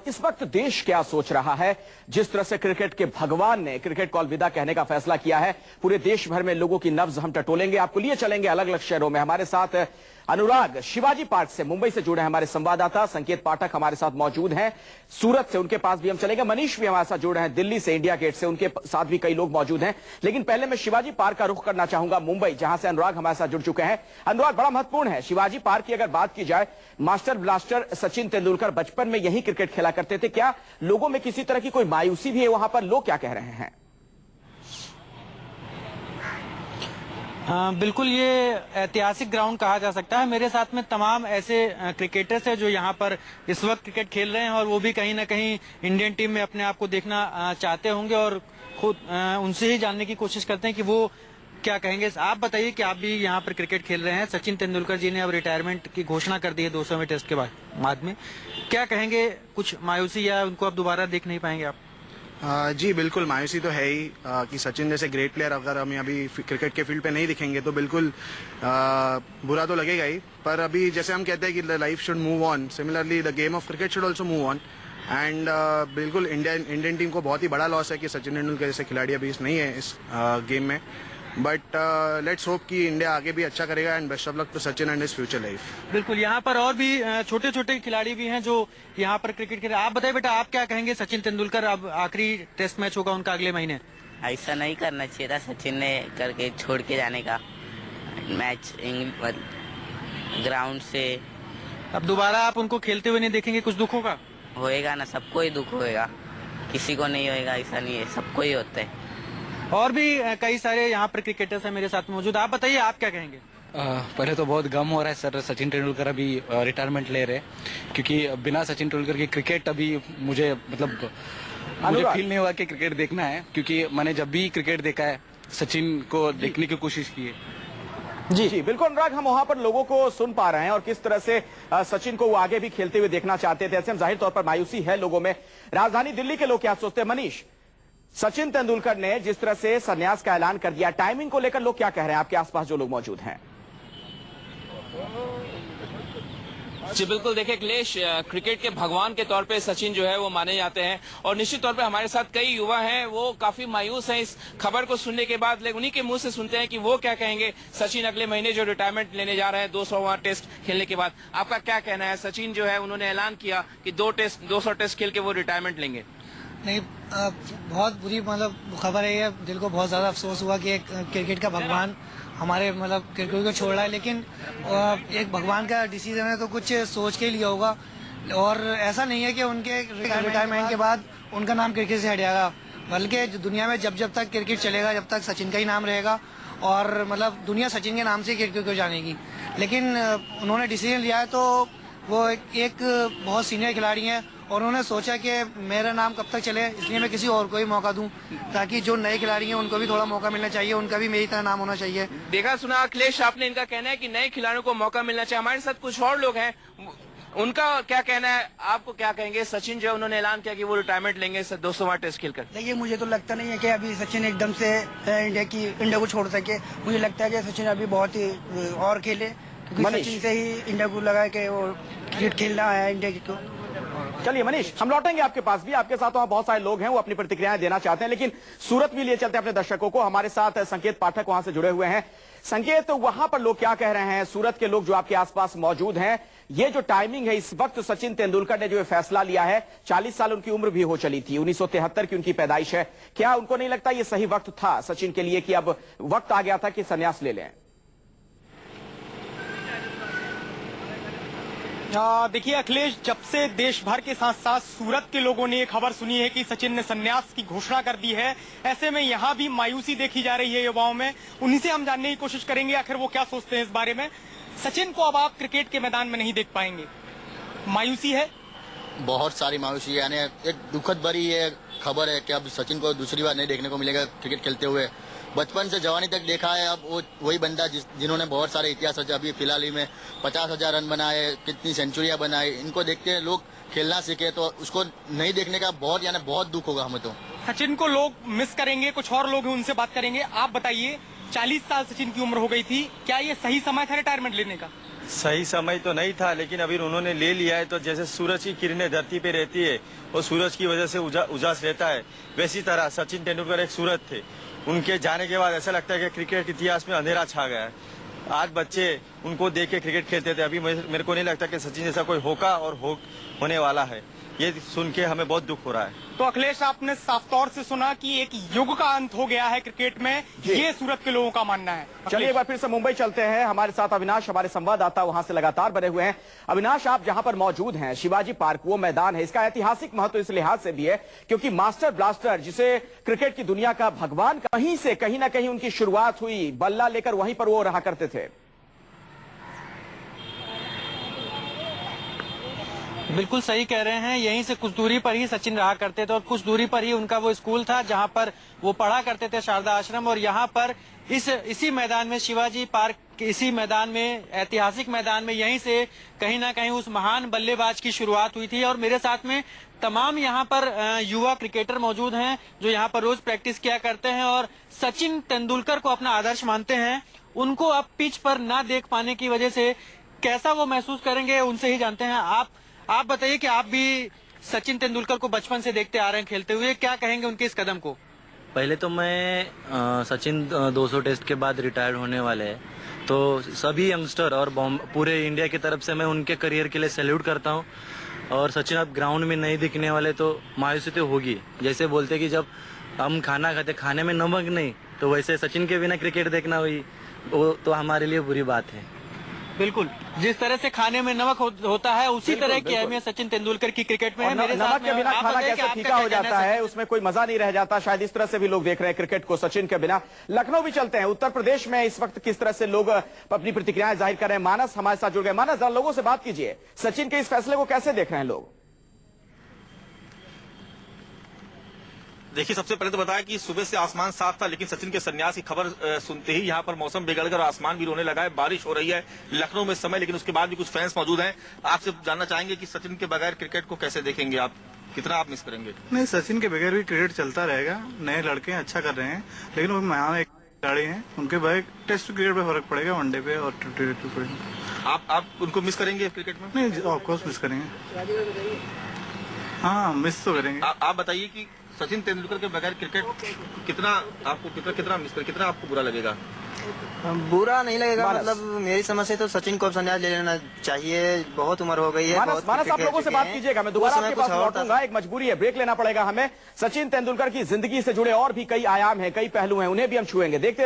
इस वक्त देश क्या सोच रहा है? जिस तरह से क्रिकेट के भगवान ने क्रिकेट को अलविदा कहने का फैसला किया है, पूरे देश भर में लोगों की नब्ज हम टटोलेंगे, आपको लिए चलेंगे अलग अलग शहरों में। हमारे साथ अनुराग शिवाजी पार्क से मुंबई से जुड़े हैं हमारे संवाददाता संकेत पाठक हमारे साथ मौजूद हैं। सूरत से उनके पास भी हम चलेंगे। मनीष भी हमारे साथ जुड़े हैं दिल्ली से, इंडिया गेट से, उनके साथ भी कई लोग मौजूद हैं। लेकिन पहले मैं शिवाजी पार्क का रुख करना चाहूंगा मुंबई, जहां से अनुराग हमारे साथ जुड़ चुके हैं। अनुराग, बड़ा महत्वपूर्ण है शिवाजी पार्क की अगर बात की जाए, मास्टर ब्लास्टर सचिन तेंदुलकर बचपन में यही क्रिकेट खेला करते थे। क्या लोगों में किसी तरह की कोई मायूसी भी है वहां पर? लोग क्या कह रहे हैं? बिल्कुल, ये ऐतिहासिक ग्राउंड कहा जा सकता है। मेरे साथ में तमाम ऐसे क्रिकेटर्स हैं जो यहाँ पर इस वक्त क्रिकेट खेल रहे हैं और वो भी कहीं ना कहीं इंडियन टीम में अपने आप को देखना चाहते होंगे और खुद उनसे ही जानने की कोशिश करते हैं कि वो क्या कहेंगे। आप बताइए कि आप भी यहाँ पर क्रिकेट खेल रहे हैं। सचिन तेंदुलकर जी ने अब रिटायरमेंट की घोषणा कर दी है 200वें टेस्ट के बाद में। क्या कहेंगे? कुछ मायूसी या उनको अब दोबारा देख नहीं पाएंगे आप? जी बिल्कुल, मायूसी तो है ही कि सचिन जैसे ग्रेट प्लेयर अगर हमें अभी क्रिकेट के फील्ड पे नहीं दिखेंगे तो बिल्कुल बुरा तो लगेगा ही। पर अभी जैसे हम कहते हैं कि life should move on, similarly the game of cricket should also move on. And बिल्कुल इंडियन टीम को बहुत ही बड़ा लॉस है कि सचिन तेंदुलकर जैसे खिलाड़ी अभी नहीं है इस गेम में। बट लेट्स होप कि इंडिया आगे भी अच्छा करेगा and best of luck to Sachin and his future life. बिल्कुल, यहाँ पर और भी छोटे छोटे खिलाड़ी भी हैं जो यहाँ पर क्रिकेट खेल रहे हैं। आप बताइए बेटा, आप क्या कहेंगे? सचिन तेंदुलकर अब आखिरी टेस्ट मैच होगा उनका अगले महीने। ऐसा नहीं करना चाहिए था सचिन ने करके छोड़ के जाने का मैच ग्राउंड से। अब दोबारा आप उनको खेलते हुए नहीं देखेंगे? कुछ दुख होगा? होएगा ना, सबको ही दुख होएगा, किसी को नहीं होएगा ऐसा नहीं है, सबको ही होता है। और भी कई सारे यहाँ पर क्रिकेटर्स हैं मेरे साथ मौजूद। आप बताइए, आप क्या कहेंगे? पहले तो बहुत गम हो रहा है सर, सचिन तेंदुलकर अभी रिटायरमेंट ले रहे हैं, क्योंकि बिना सचिन तेंदुलकर की क्रिकेट अभी मुझे फील नहीं हुआ कि क्रिकेट देखना है, क्योंकि मैंने जब भी क्रिकेट देखा है सचिन को देखने की कोशिश की है। जी बिल्कुल अनुराग, हम वहां पर लोगों को सुन पा रहे हैं और किस तरह से सचिन को वो आगे भी खेलते हुए देखना चाहते थे। ऐसे में जाहिर तौर पर मायूसी है लोगों में। राजधानी दिल्ली के लोग क्या सोचते हैं? मनीष, सचिन तेंदुलकर ने जिस तरह से संन्यास का ऐलान कर दिया, टाइमिंग को लेकर लोग क्या कह रहे हैं आपके आसपास जो लोग मौजूद हैं? जी बिल्कुल, देखिए अखिलेश, क्रिकेट के भगवान के तौर पे सचिन जो है वो माने जाते हैं और निश्चित तौर पे हमारे साथ कई युवा हैं, वो काफी मायूस हैं इस खबर को सुनने के बाद। लेकिन उन्हीं के मुंह से सुनते हैं कि वो क्या कहेंगे सचिन अगले महीने जो रिटायरमेंट लेने जा रहे हैं 200वां टेस्ट खेलने के बाद। आपका क्या कहना है? सचिन जो है उन्होंने ऐलान किया कि 200 टेस्ट खेल के वो रिटायरमेंट लेंगे। नहीं, बहुत बुरी खबर है ये। दिल को बहुत ज्यादा अफसोस हुआ कि एक क्रिकेट का भगवान हमारे क्रिकेट को छोड़ रहा है। लेकिन एक भगवान का डिसीजन है तो कुछ सोच के ही लिया होगा। और ऐसा नहीं है कि उनके रिटायरमेंट के बाद उनका नाम क्रिकेट से हट जाएगा, बल्कि दुनिया में जब तक क्रिकेट चलेगा जब तक सचिन का ही नाम रहेगा और दुनिया सचिन के नाम से क्रिकेट को जानेगी। लेकिन उन्होंने डिसीजन लिया है तो वो एक बहुत सीनियर खिलाड़ी हैं और उन्होंने सोचा कि मेरा नाम कब तक चले, इसलिए मैं किसी और को ही मौका दूं, ताकि जो नए खिलाड़ी हैं उनको भी थोड़ा मौका मिलना चाहिए, उनका भी मेरी तरह नाम होना चाहिए। देखा सुना अखिलेश, आपने इनका कहना है कि नए खिलाड़ियों को मौका मिलना चाहिए। हमारे साथ कुछ और लोग हैं, उनका क्या कहना है? आपको क्या कहेंगे? सचिन जो उन्होंने ऐलान किया कि वो रिटायरमेंट लेंगे 200वां टेस्ट खेलकर। देखिए, मुझे तो लगता नहीं है कि अभी सचिन एकदम से इंडिया को छोड़ सके। मुझे लगता है कि सचिन अभी बहुत ही और खेले, क्योंकि सचिन से ही इंडिया को लगा कि वो क्रिकेट खेलना है इंडिया को। चलिए मनीष, हम लौटेंगे आपके पास भी। आपके साथ वहां बहुत सारे लोग हैं, वो अपनी प्रतिक्रियाएं देना चाहते हैं, लेकिन सूरत भी लिए चलते हैं अपने दर्शकों को। हमारे साथ संकेत पाठक वहां से जुड़े हुए हैं। संकेत, वहां पर लोग क्या कह रहे हैं? सूरत के लोग जो आपके आसपास मौजूद हैं, ये जो टाइमिंग है इस वक्त सचिन तेंदुलकर ने जो फैसला लिया है, 40 साल उनकी उम्र भी हो चली थी, 1973 की उनकी पैदाइश है, क्या उनको नहीं लगता ये सही वक्त था सचिन के लिए कि अब वक्त आ गया था कि संन्यास ले लें? देखिए अखिलेश, जब से देश भर के साथ साथ सूरत के लोगों ने ये खबर सुनी है कि सचिन ने संन्यास की घोषणा कर दी है, ऐसे में यहाँ भी मायूसी देखी जा रही है युवाओं में। उन्हीं से हम जानने की कोशिश करेंगे आखिर वो क्या सोचते हैं इस बारे में। सचिन को अब आप क्रिकेट के मैदान में नहीं देख पाएंगे, मायूसी है? बहुत सारी मायूसी है, यानी एक दुखद भरी ये खबर है कि अब सचिन को दूसरी बार नहीं देखने को मिलेगा क्रिकेट खेलते हुए। बचपन से जवानी तक देखा है, अब वो वही बंदा जिन्होंने बहुत सारे इतिहास रचा। अभी फिलहाल ही में 50,000 रन बनाए, कितनी सेंचुरियां बनाई, इनको देखते लोग खेलना सीखे, तो उसको नहीं देखने का बहुत दुख होगा हमें। तो सचिन को लोग मिस करेंगे, कुछ और लोग हैं उनसे बात करेंगे। आप बताइए, 40 साल सचिन की उम्र हो गई थी, क्या ये सही समय था रिटायरमेंट लेने का? सही समय तो नहीं था, लेकिन अभी उन्होंने ले लिया है। तो जैसे सूरज की किरणें धरती पे रहती है और सूरज की वजह से उजास रहता है, वैसी तरह सचिन तेंदुलकर एक सूरज थे। उनके जाने के बाद ऐसा लगता है कि क्रिकेट इतिहास में अंधेरा छा गया है। आज बच्चे उनको देख के क्रिकेट खेलते थे, अभी मेरे को नहीं लगता कि सचिन जैसा कोई होगा और होने वाला है। ये सुन के हमें बहुत दुख हो रहा है। तो अखिलेश, आपने साफ तौर से सुना कि एक युग का अंत हो गया है क्रिकेट में, ये सूरत के लोगों का मानना है। चलिए एक बार फिर से मुंबई चलते हैं। हमारे साथ अविनाश, हमारे संवाददाता वहां से लगातार बने हुए हैं। अविनाश, आप जहां पर मौजूद हैं, शिवाजी पार्क, वो मैदान है, इसका ऐतिहासिक महत्व इस लिहाज से भी है क्योंकि मास्टर ब्लास्टर, जिसे क्रिकेट की दुनिया का भगवान, कहीं से कहीं ना कहीं उनकी शुरुआत हुई, बल्ला लेकर वहीं पर वो रहा करते थे। बिल्कुल सही कह रहे हैं। यहीं से कुछ दूरी पर ही सचिन रहा करते थे और कुछ दूरी पर ही उनका वो स्कूल था जहां पर वो पढ़ा करते थे, शारदा आश्रम। और यहाँ पर इसी मैदान में, शिवाजी पार्क के इसी मैदान में, ऐतिहासिक मैदान में, यहीं से कहीं ना कहीं उस महान बल्लेबाज की शुरुआत हुई थी। और मेरे साथ में तमाम यहाँ पर युवा क्रिकेटर मौजूद हैं जो यहाँ पर रोज प्रैक्टिस किया करते हैं और सचिन तेंदुलकर को अपना आदर्श मानते हैं। उनको अब पिच पर ना देख पाने की वजह से कैसा वो महसूस करेंगे, उनसे ही जानते हैं। आप बताइए कि आप भी सचिन तेंदुलकर को बचपन से देखते आ रहे हैं खेलते हुए, क्या कहेंगे उनके इस कदम को? पहले तो मैं सचिन 200 टेस्ट के बाद रिटायर्ड होने वाले हैं, तो सभी यंगस्टर और पूरे इंडिया की तरफ से मैं उनके करियर के लिए सैल्यूट करता हूं। और सचिन अब ग्राउंड में नहीं दिखने वाले तो मायूसी तो होगी। जैसे बोलते कि जब हम खाना खाते, खाने में नमक नहीं, तो वैसे सचिन के बिना क्रिकेट देखना हुई, वो तो हमारे लिए बुरी बात है। बिल्कुल, जिस तरह से खाने में नमक होता है, उसी तरह की अहमियत सचिन तेंदुलकर की क्रिकेट में है। मेरे साथ नमक के बिना खाना कैसे फीका हो जाता है, उसमें कोई मजा नहीं रह जाता। शायद इस तरह से भी लोग देख रहे हैं क्रिकेट को सचिन के बिना। लखनऊ भी चलते हैं। उत्तर प्रदेश में इस वक्त किस तरह से लोग अपनी प्रतिक्रियाएं जाहिर कर रहे हैं। मानस हमारे साथ जुड़ गए। मानस, जरा लोगों से बात कीजिए, सचिन के इस फैसले को कैसे देख रहे हैं लोग? देखिए, सबसे पहले तो बताया कि सुबह से आसमान साफ था, लेकिन सचिन के संन्यास की खबर सुनते ही यहाँ पर मौसम बिगड़ गया और आसमान भी रोने लगा है। बारिश हो रही है लखनऊ में इस समय, लेकिन उसके बाद भी कुछ फैंस मौजूद हैं। आपसे जानना चाहेंगे कि सचिन के बगैर क्रिकेट को कैसे देखेंगे आप, कितना आप मिस करेंगे? नहीं, सचिन के बगैर भी क्रिकेट चलता रहेगा। नए लड़के अच्छा कर रहे हैं, लेकिन वो महान एक खिलाड़ी हैं। उनके बगैर टेस्ट क्रिकेट पे फर्क पड़ेगा, वनडे पे और टी20 पे। आप उनको मिस करेंगे क्रिकेट में? नहीं, ऑफकोर्स मिस करेंगे। हाँ, मिस तो करेंगे। आप बताइए कि सचिन तेंदुलकर के बगैर क्रिकेट कितना मिस कर, कितना आपको बुरा लगेगा? बुरा नहीं लगेगा, मतलब मेरी समझ से तो सचिन को संन्यास ले लेना चाहिए। बहुत उम्र हो गई है। मानस, आप लोगों से बात कीजिएगा, मैं दोबारा आपके पास लौटूंगा। एक मजबूरी है, ब्रेक लेना पड़ेगा हमें। सचिन तेंदुलकर की जिंदगी से जुड़े और भी कई आयाम हैं, कई पहलू हैं, उन्हें भी हम छुएंगे। देखते